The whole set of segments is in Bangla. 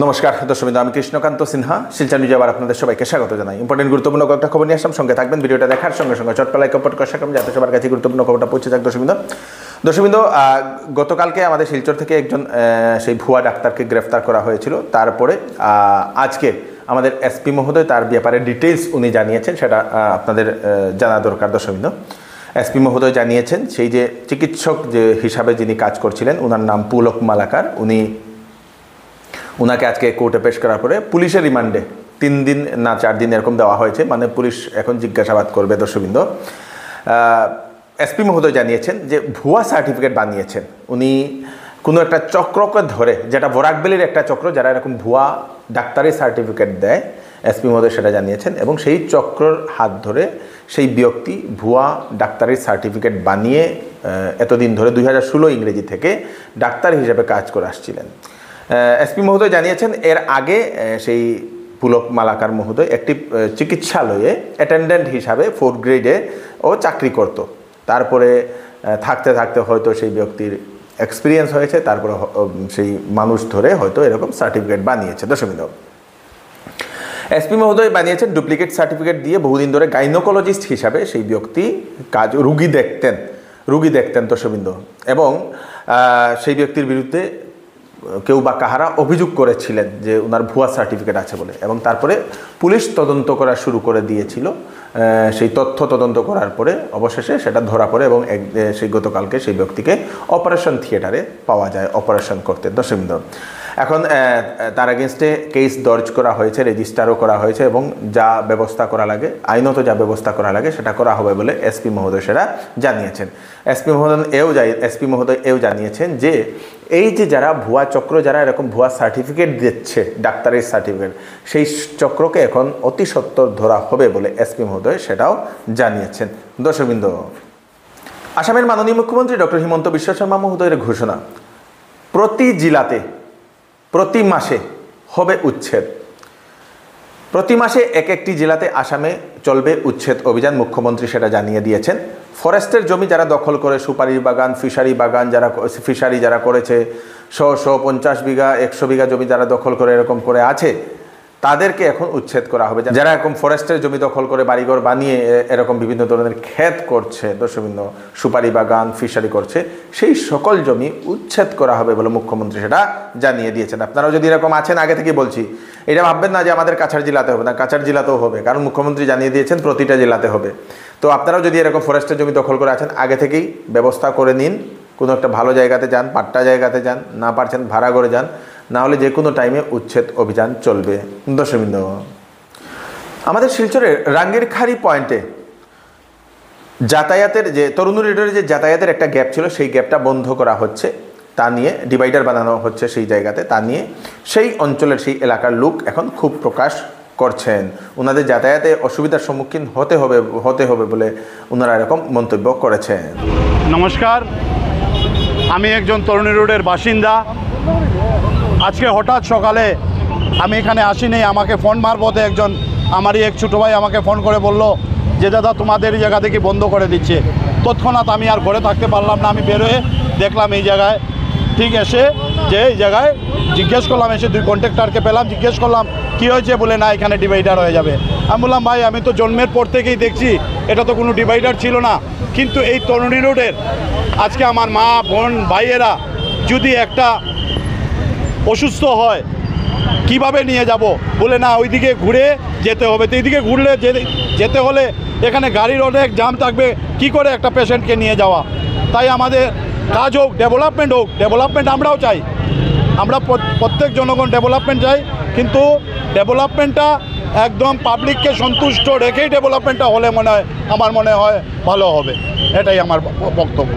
নমস্কার দর্শকবৃন্দ, আমি কৃষ্ণকান্ত সিনহা শিলচর নিউজে আবার আপনাদের সবাইকে স্বাগত জানাই। ইম্পর্টেন্ট গুরুত্বপূর্ণ কয়েকটা খবর নিয়ে আসলাম, সঙ্গে থাকবেন। ভিডিওটা দেখার সঙ্গে সঙ্গে চটকা লাইক কমেন্ট করা শেখাম যাতে সবার কাছে গুরুত্বপূর্ণ খবরটা পৌঁছে যাক। দর্শকবৃন্দ, গতকালকে আমাদের শিলচর থেকে একজন সেই ভুয়া ডাক্তারকে গ্রেফতার করা হয়েছিল। তারপরে আজকে আমাদের এসপি মহোদয় তার ব্যাপারে ডিটেলস উনি জানিয়েছেন, সেটা আপনাদের জানা দরকার। দর্শকবৃন্দ, এসপি মহোদয় জানিয়েছেন সেই যে চিকিৎসক যে হিসাবে যিনি কাজ করছিলেন, ওনার নাম পুলক মালাকার, উনাকে আজকে কোর্টে পেশ করার পরে পুলিশের রিমান্ডে 3 দিন না 4 দিন এরকম দেওয়া হয়েছে। মানে পুলিশ এখন জিজ্ঞাসাবাদ করবে। দর্শকবৃন্দ, এসপি মহোদয় জানিয়েছেন যে ভুয়া সার্টিফিকেট বানিয়েছেন উনি কোনো একটা চক্রকে ধরে, যেটা বরাকবেলির একটা চক্র যারা এরকম ভুয়া ডাক্তারি সার্টিফিকেট দেয়, এসপি মহোদয় সেটা জানিয়েছেন। এবং সেই চক্রর হাত ধরে সেই ব্যক্তি ভুয়া ডাক্তারির সার্টিফিকেট বানিয়ে এতদিন ধরে 2016 ইংরেজি থেকে ডাক্তার হিসেবে কাজ করে আসছিলেন। এসপি মহোদয় জানিয়েছেন এর আগে সেই পুলক মালাকার মহোদয় একটি চিকিৎসালয়ে অ্যাটেন্ডেন্ট হিসাবে 4th গ্রেডে ও চাকরি করত। তারপরে থাকতে থাকতে হয়তো সেই ব্যক্তির এক্সপিরিয়েন্স হয়েছে, তারপরে সেই মানুষ ধরে হয়তো এরকম সার্টিফিকেট বানিয়েছে। দর্শকবৃন্দ, এসপি মহোদয় বানিয়েছেন ডুপ্লিকেট সার্টিফিকেট দিয়ে বহুদিন ধরে গাইনোকোলজিস্ট হিসাবে সেই ব্যক্তি রুগী দেখতেন। দর্শকবৃন্দ, এবং সেই ব্যক্তির বিরুদ্ধে কেউ বা কাহারা অভিযোগ করেছিলেন যে ওনার ভুয়া সার্টিফিকেট আছে বলে, এবং তারপরে পুলিশ তদন্ত করা শুরু করে দিয়েছিল। সেই তথ্য তদন্ত করার পরে অবশেষে সেটা ধরা পড়ে এবং সেই গতকালকে সেই ব্যক্তিকে অপারেশন থিয়েটারে পাওয়া যায় অপারেশন করতে। দর্শকবৃন্দ, এখন তার এগেনস্টে কেস দর্জ করা হয়েছে, রেজিস্টারও করা হয়েছে, এবং যা ব্যবস্থা করা লাগে, আইনত যা ব্যবস্থা করা লাগে সেটা করা হবে বলে এসপি মহোদয় সেটা জানিয়েছেন। এসপি মহোদয় এও জানিয়েছেন যে এই যে যারা ভুয়া চক্র, যারা এরকম ভুয়া সার্টিফিকেট দিচ্ছে ডাক্তারের সার্টিফিকেট, সেই চক্রকে এখন অতি সত্বর ধরা হবে বলে এসপি মহোদয় সেটাও জানিয়েছেন। দর্শকবৃন্দ, আসামের মাননীয় মুখ্যমন্ত্রী ডক্টর হিমন্ত বিশ্ব শর্মা মহোদয়ের ঘোষণা, প্রতি জেলাতে প্রতি মাসে হবে উচ্ছেদ। প্রতি মাসে একটি জেলাতে আসামে চলবে উচ্ছেদ অভিযান, মুখ্যমন্ত্রী সেটা জানিয়ে দিয়েছেন। ফরেস্টের জমি যারা দখল করে, সুপারি বাগান, ফিশারি বাগান ফিশারি যারা করেছে, 150 বিঘা 100 বিঘা জমি যারা দখল করে এরকম করে আছে, তাদেরকে এখন উচ্ছেদ করা হবে। যারা এরকম ফরেস্টের জমি দখল করে বাড়িঘর বানিয়ে এরকম বিভিন্ন ধরনের ক্ষেত করছে, দর্শকবৃন্দ, সুপারি বাগান ফিশারি করছে, সেই সকল জমি উচ্ছেদ করা হবে বলে মুখ্যমন্ত্রী সেটা জানিয়ে দিয়েছেন। আপনারাও যদি এরকম আছেন, আগে থেকে বলছি, এটা ভাববেন না যে আমাদের কাছাড় জেলাতে হবে না, কাছাড় জেলাতেও হবে, কারণ মুখ্যমন্ত্রী জানিয়ে দিয়েছেন প্রতিটা জেলাতে হবে। তো আপনারাও যদি এরকম ফরেস্টের জমি দখল করে আছেন, আগে থেকেই ব্যবস্থা করে নিন। কোনো একটা ভালো জায়গাতে যান, পাট্টা জায়গাতে যান, না পারছেন ভাড়া করে যান, না হলে যে কোনো টাইমে উচ্ছেদ অভিযান চলবে। দর্শকবৃন্দ, আমাদের শিলচরের রাঙ্গিরখাড়ি পয়েন্টে যাতায়াতের যে তরুণ রেডের যে যাতায়াতের একটা গ্যাপ ছিল, সেই গ্যাপটা বন্ধ করা হচ্ছে, তা নিয়ে ডিভাইডার বানানো হচ্ছে সেই জায়গাতে, তা নিয়ে সেই অঞ্চলের সেই এলাকার লোক এখন খুব প্রকাশ করছেন। ওনাদের যাতায়াতে অসুবিধার সম্মুখীন হতে হবে বলে ওনারা এরকম মন্তব্য করেছেন। নমস্কার, আমি একজন তরুণী রোডের বাসিন্দা। আজকে হঠাৎ সকালে আমি এখানে আসিনি, আমাকে ফোন মারফতে একজন আমারই এক ছোটো ভাই আমাকে ফোন করে বলল যে দাদা তোমাদের এই জায়গা থেকে বন্ধ করে দিচ্ছে। তৎক্ষণাৎ আমি আর ঘরে থাকতে পারলাম না, আমি বেরোয় দেখলাম এই জায়গায়, ঠিক এসে যে এই জায়গায় জিজ্ঞেস করলাম, এসে 2 কন্ট্রাক্টরকে পেলাম, জিজ্ঞেস করলাম কী হয়েছে, বলে না এখানে ডিভাইডার হয়ে যাবে। আমি বললাম ভাই, আমি তো জন্মের পর থেকেই দেখছি এটা তো কোনো ডিভাইডার ছিল না, কিন্তু এই তরুণী রোডের আজকে আমার মা বোন ভাইয়েরা যদি একটা অসুস্থ হয় কিভাবে নিয়ে যাব, বলে না ওইদিকে ঘুরে যেতে হবে। তো এইদিকে ঘুরলে যেতে হলে এখানে গাড়ির অনেক জাম থাকবে, কি করে একটা পেশেন্টকে নিয়ে যাওয়া। তাই আমাদের কাজ হোক, ডেভেলপমেন্ট আমরাও চাই, আমরা প্রত্যেক জনগণ ডেভেলপমেন্ট চাই, কিন্তু ডেভেলপমেন্টটা একদম পাবলিককে সন্তুষ্ট রেখেই ডেভেলপমেন্টটা হলে আমার মনে হয় ভালো হবে। এটাই আমার বক্তব্য।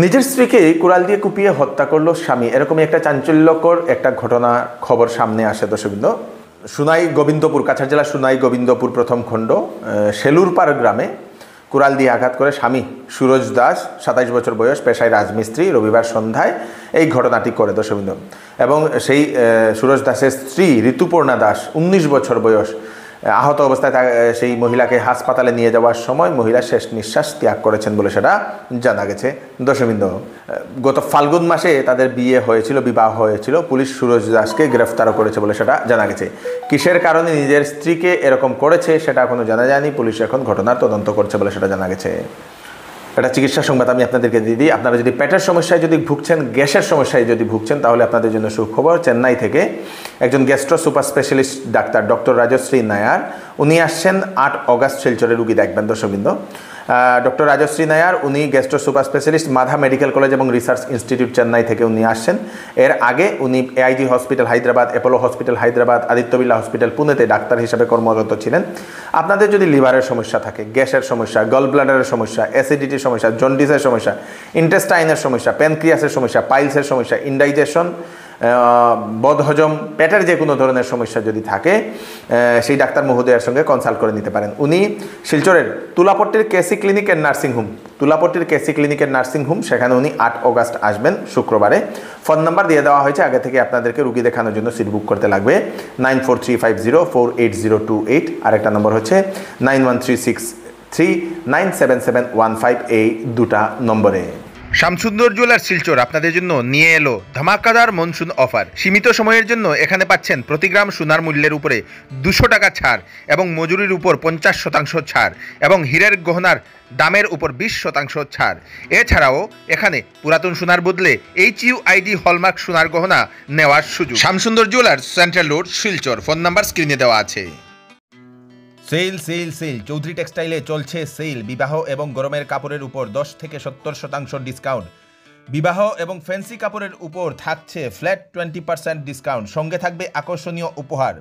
নিজের স্ত্রীকে কুড়াল দিয়ে কুপিয়ে হত্যা করলো স্বামী, এরকমই একটা চাঞ্চল্যকর একটা ঘটনা খবর সামনে আসে। দর্শকবৃন্দ, সুনাই গোবিন্দপুর, কাছাড় জেলার সুনাই গোবিন্দপুর প্রথম খণ্ড শেলুরপাড় গ্রামে কুড়াল দিয়ে আঘাত করে স্বামী সুরজ দাস, 27 বছর বয়স, পেশায় রাজমিস্ত্রি, রবিবার সন্ধ্যায় এই ঘটনাটি করে। দর্শকবৃন্দ, এবং সেই সুরজ দাসের স্ত্রী ঋতুপর্ণা দাস, 19 বছর বয়স, আহত অবস্থায় সেই মহিলাকে হাসপাতালে নিয়ে যাওয়ার সময় মহিলা শেষ নিঃশ্বাস ত্যাগ করেছেন বলে সেটা জানা গেছে। দর্শকবৃন্দ, গত ফাল্গুন মাসে তাদের বিবাহ হয়েছিল। পুলিশ সুরজ দাসকে গ্রেফতারও করেছে বলে সেটা জানা গেছে। কিসের কারণে নিজের স্ত্রীকে এরকম করেছে সেটা এখনো জানা যায়নি। পুলিশ এখন ঘটনার তদন্ত করছে বলে সেটা জানা গেছে। এটা চিকিৎসা সংবাদ আমি আপনাদেরকে দিয়ে দিই। আপনারা যদি পেটের সমস্যায় যদি ভুগছেন, গ্যাসের সমস্যায় যদি ভুগছেন, তাহলে আপনাদের জন্য সুখবর। চেন্নাই থেকে একজন গ্যাস্ট্রো সুপার স্পেশালিস্ট ডাক্তার ডক্টর রাজশ্রী নায়ার, উনি আসছেন 8 অগাস্ট শিলচরে রুগী দেখবেন। দর্শকবৃন্দ, ডক্টর রাজশ্রী নায়ার উনি gastro super specialist, Madha medical college এবং রিসার্চ ইনস্টিটিউট চেন্নাই থেকে উনি আসছেন। এর আগে উনি AIG hospital Hyderabad, Apollo hospital Hyderabad, Aditya Birla hospital পুনেতে ডাক্তার হিসেবে কর্মরত ছিলেন। আপনাদের যদি লিভারের সমস্যা থাকে, গ্যাসের সমস্যা, গল ব্লাডারের সমস্যা, অ্যাসিডিটির সমস্যা, জন্ডিসের সমস্যা, ইন্টেস্টাইনের সমস্যা, প্যানক্রিয়াসের সমস্যা, পাইলসের সমস্যা, ইনডাইজেশন, বদহজম, পেটের যে কোনো ধরনের সমস্যা যদি থাকে, সেই ডাক্তার মহোদয়ের সঙ্গে কনসাল্ট করে নিতে পারেন। উনি শিলচরের তুলাপট্টির কেসি ক্লিনিক অ্যান্ড নার্সিং হোম, সেখানে উনি 8 অগাস্ট আসবেন শুক্রবারে। ফোন নাম্বার দিয়ে দেওয়া হয়েছে, আগে থেকে আপনাদেরকে রুগী দেখানোর জন্য সিট বুক করতে লাগবে 9435048028, আরেকটা নম্বর হচ্ছে 9136397715, এই দুটা নম্বরে। শ্যামসুন্দর জুয়েলার্স শিলচর আপনাদের জন্য নিয়ে এলো ধামাকাদার মনসুন অফার। সীমিত সময়ের জন্য এখানে পাচ্ছেন প্রতি গ্রাম সোনার মূল্যের উপরে 200 টাকা ছাড় এবং মজুরির উপর 50% ছাড় এবং হীরের গহনার দামের উপর 20% ছাড়। এছাড়াও এখানে পুরাতন সোনার বদলে HUID হলমার্ক সোনার গহনা নেওয়ার সুযোগ। Shyamsundar jewellers, central road, Silchar. Phone number স্ক্রিনে দেওয়া আছে। সেল চৌধুরী টেক্সটাইলে চলছে সেল। বিবাহ এবং গরমের কাপড়ের উপর 10 থেকে 70% ডিসকাউন্ট। বিবাহ এবং ফ্যান্সি কাপড়ের উপর থাকছে ফ্ল্যাট 20% ডিসকাউন্ট। সঙ্গে থাকবে আকর্ষণীয় উপহার।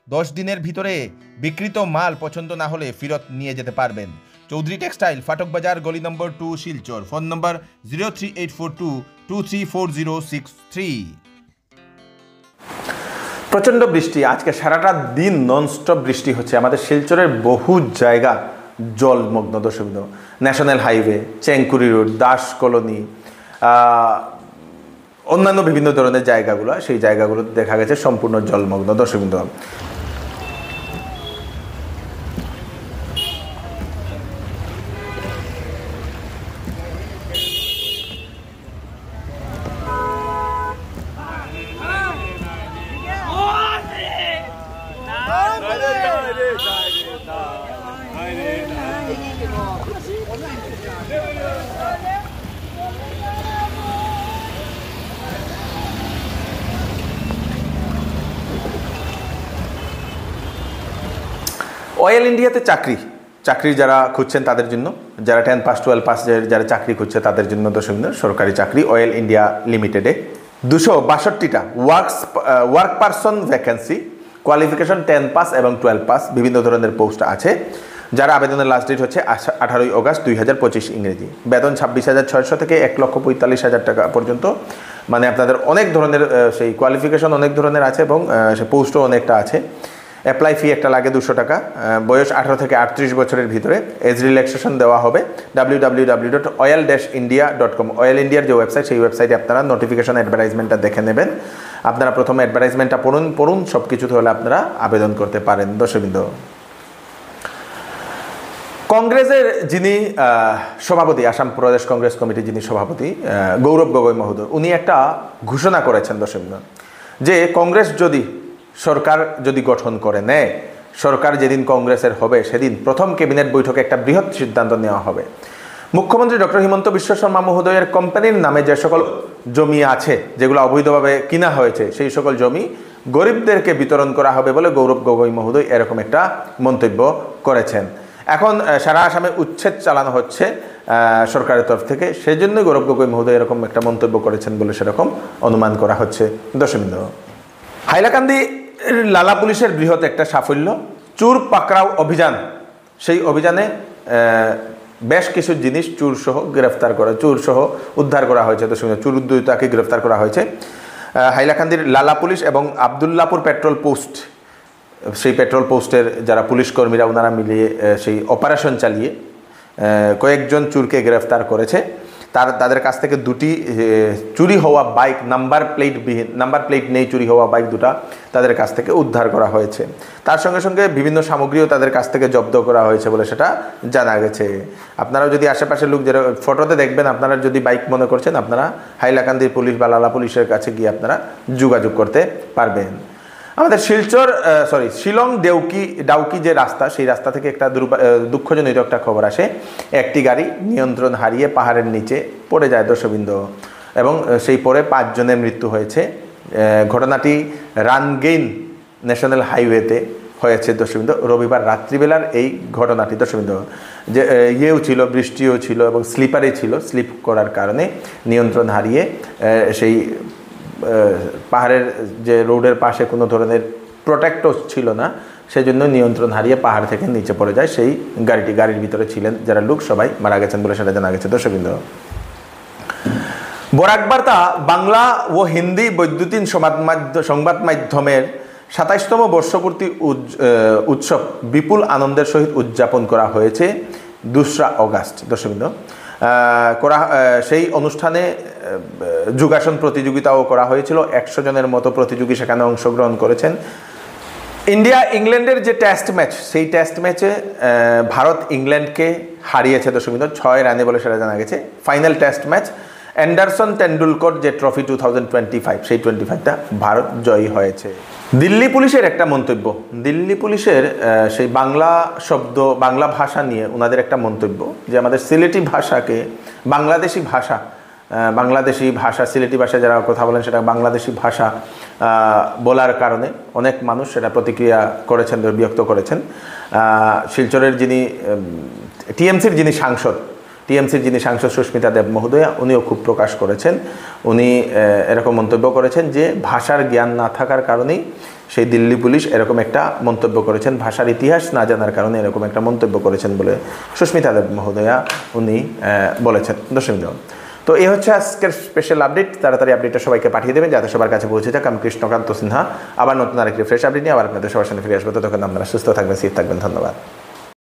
10 দিনের ভিতরে বিক্রিত মাল পছন্দ না হলে ফেরত নিয়ে যেতে পারবেন। চৌধুরী টেক্সটাইল, ফাটক বাজার, গলি নম্বর 2, শিলচর। ফোন নম্বর 038422234063। প্রচণ্ড বৃষ্টি, আজকে সারাটা দিন ননস্টপ বৃষ্টি হচ্ছে। আমাদের শিলচরের বহু জায়গা জলমগ্ন। দর্শকবৃন্দ, national highway, Chengkuri road, Das colony, অন্যান্য বিভিন্ন ধরনের জায়গাগুলো, সেই জায়গাগুলো দেখা গেছে সম্পূর্ণ জলমগ্ন। দর্শকবৃন্দ, অয়েল ইন্ডিয়াতে চাকরি যারা খুঁজছেন তাদের জন্য, যারা 10 পাস 12 পাস যারা চাকরি খুঁজছে তাদের জন্য দর্শকবৃন্দ, সরকারি চাকরি অয়েল ইন্ডিয়া লিমিটেডে 262টা work person vacancy, qualification 10 pass এবং 12 পাস, বিভিন্ন ধরনের পোস্ট আছে। যারা আবেদনের লাস্ট ডেট হচ্ছে 18 অগাস্ট 2025 ইংরেজি। বেতন 26,600 থেকে 1,45,000 টাকা পর্যন্ত। মানে আপনাদের অনেক ধরনের সেই কোয়ালিফিকেশন অনেক ধরনের আছে এবং সে পোস্টও অনেকটা আছে। অ্যাপ্লাই ফি একটা লাগে 200 টাকা। বয়স 18 থেকে 38 বছরের ভিতরে। এজ রিল্যাক্সেশন দেওয়া হবে www.oil-india.com। অয়েল ইন্ডিয়ার যে ওয়েবসাইট, সেই ওয়েবসাইটে আপনারা নোটিফিকেশন অ্যাডভার্টাইজমেন্টটা দেখে নেবেন। আপনারা প্রথমে অ্যাডভার্টাইজমেন্টটা পড়ুন, সব কিছুতে হলে আপনারা আবেদন করতে পারেন। দর্শকবৃন্দ, কংগ্রেসের যিনি সভাপতি, আসাম প্রদেশ কংগ্রেস কমিটির যিনি সভাপতি গৌরব গগৈ মহোদয়, উনি একটা ঘোষণা করেছেন দর্শকবৃন্দ, যে কংগ্রেস সরকার যদি গঠন করে নেয়, সরকার যেদিন কংগ্রেসের হবে সেদিন প্রথম ক্যাবিনেট বৈঠকে একটা বৃহৎ সিদ্ধান্ত নেওয়া হবে। মুখ্যমন্ত্রী ডক্টর হিমন্ত বিশ্ব শর্মা মহোদয়ের কোম্পানির নামে যে সকল জমি আছে, যেগুলো অবৈধভাবে কিনা হয়েছে, সেই সকল জমি গরিবদেরকে বিতরণ করা হবে বলে গৌরব গগৈ মহোদয় এরকম একটা মন্তব্য করেছেন। এখন সারা আসামে উচ্ছেদ চালানো হচ্ছে সরকারের তরফ থেকে, সেই জন্য গৌরব গগৈ মহোদয় এরকম একটা মন্তব্য করেছেন বলে সেরকম অনুমান করা হচ্ছে। দর্শকবৃন্দ, হাইলাকান্দি লালা পুলিশের বৃহৎ একটা সাফল্য, চোর পাকড়াও অভিযান। সেই অভিযানে বেশ কিছু জিনিস চোরসহ উদ্ধার করা হয়েছে। দর্শকবৃন্দ, চোর উদ্যোক্তাকে গ্রেফতার করা হয়েছে। হাইলাকান্দির লালা পুলিশ এবং আবদুল্লাপুর পেট্রোল পোস্ট, সেই পেট্রোল পোস্টের যারা পুলিশ কর্মীরা, ওনারা মিলিয়ে সেই অপারেশন চালিয়ে কয়েকজন চোরকে গ্রেফতার করেছে। তাদের কাছ থেকে দুটি চুরি হওয়া বাইক, নাম্বার প্লেট নেই চুরি হওয়া বাইক দুটা তাদের কাছ থেকে উদ্ধার করা হয়েছে। তার সঙ্গে সঙ্গে বিভিন্ন সামগ্রীও তাদের কাছ থেকে জব্দ করা হয়েছে বলে সেটা জানা গেছে। আপনারাও যদি আশেপাশের লোক যারা ফটোতে দেখবেন, আপনারা যদি বাইক মনে করছেন, আপনারা হাইলাকান্দির পুলিশ বা লালা পুলিশের কাছে গিয়ে আপনারা যোগাযোগ করতে পারবেন। আমাদের শিলং ডাউকি যে রাস্তা, সেই রাস্তা থেকে একটা দুঃখজনক একটা খবর আসে। একটি গাড়ি নিয়ন্ত্রণ হারিয়ে পাহাড়ের নিচে পড়ে যায় দর্শকবৃন্দ, এবং সেই পরে 5 জনের মৃত্যু হয়েছে। ঘটনাটি রানগেইন ন্যাশনাল হাইওয়েতে হয়েছে দর্শকবৃন্দ, রবিবার রাত্রিবেলার এই ঘটনাটি দর্শকবৃন্দ। যে ইয়েও ছিল, বৃষ্টিও ছিল এবং স্লিপারে ছিল, স্লিপ করার কারণে নিয়ন্ত্রণ হারিয়ে সেই পাহাড়ের যে রোডের পাশে কোনো ধরনের প্রোটেক্টও ছিল না, সেই জন্য নিয়ন্ত্রণ হারিয়ে পাহাড় থেকে নিচে পড়ে যায় সেই গাড়ির ভিতরে ছিলেন যারা লোক সবাই মারা গেছেন বলে সেটা জানা গেছে দর্শকবৃন্দ। বরাক বার্তা বাংলা ও হিন্দি বৈদ্যুতিন সংবাদ মাধ্যমের 27তম বর্ষপূর্তি উৎসব বিপুল আনন্দের সহিত উদযাপন করা হয়েছে 2রা অগাস্ট দর্শকবৃন্দ। সেই অনুষ্ঠানে যোগাসন প্রতিযোগিতাও করা হয়েছিল। 100 জনের মতো প্রতিযোগী সেখানে অংশগ্রহণ করেছেন। ইন্ডিয়া ইংল্যান্ডের যে টেস্ট ম্যাচ, সেই টেস্ট ম্যাচে ভারত ইংল্যান্ডকে হারিয়েছে দর্শকবৃন্দ 6 রানে বলে সেটা জানা গেছে। Final test match Anderson Tendulkar যে ট্রফি 2025, সেই 25টা ভারত জয়ী হয়েছে। দিল্লি পুলিশের একটা মন্তব্য, দিল্লি পুলিশের সেই বাংলা ভাষা নিয়ে ওনাদের একটা মন্তব্য যে আমাদের সিলেটি ভাষাকে বাংলাদেশি ভাষা সিলেটি ভাষায় যারা কথা বলেন সেটা বাংলাদেশি ভাষা বলার কারণে অনেক মানুষ সেটা প্রতিক্রিয়া করেছেন, বিরক্ত করেছেন। শিলচরের যিনি টিএমসির যিনি সাংসদ সুস্মিতা দেব মহোদয়া, উনিও খুব প্রকাশ করেছেন। উনি এরকম মন্তব্য করেছেন যে ভাষার জ্ঞান না থাকার কারণেই সেই দিল্লি পুলিশ এরকম একটা মন্তব্য করেছেন, ভাষার ইতিহাস না জানার কারণে এরকম একটা মন্তব্য করেছেন বলে সুস্মিতা দেব মহোদয়া উনি বলেছেন দর্শকবৃন্দ। তো এই হচ্ছে আজকের স্পেশাল আপডেট। তাড়াতাড়ি আপডেটটা সবাইকে পাঠিয়ে দেবেন যাতে সবার কাছে পৌঁছে যাক। আমি কৃষ্ণকান্ত সিনহা আবার নতুন আরেকটি ফ্রেশ আপডেট নিয়ে আবার আপনাদের সবার সামনে ফিরে আসবো। ততক্ষণ আপনারা সুস্থ থাকবেন, সেফ থাকবেন। ধন্যবাদ।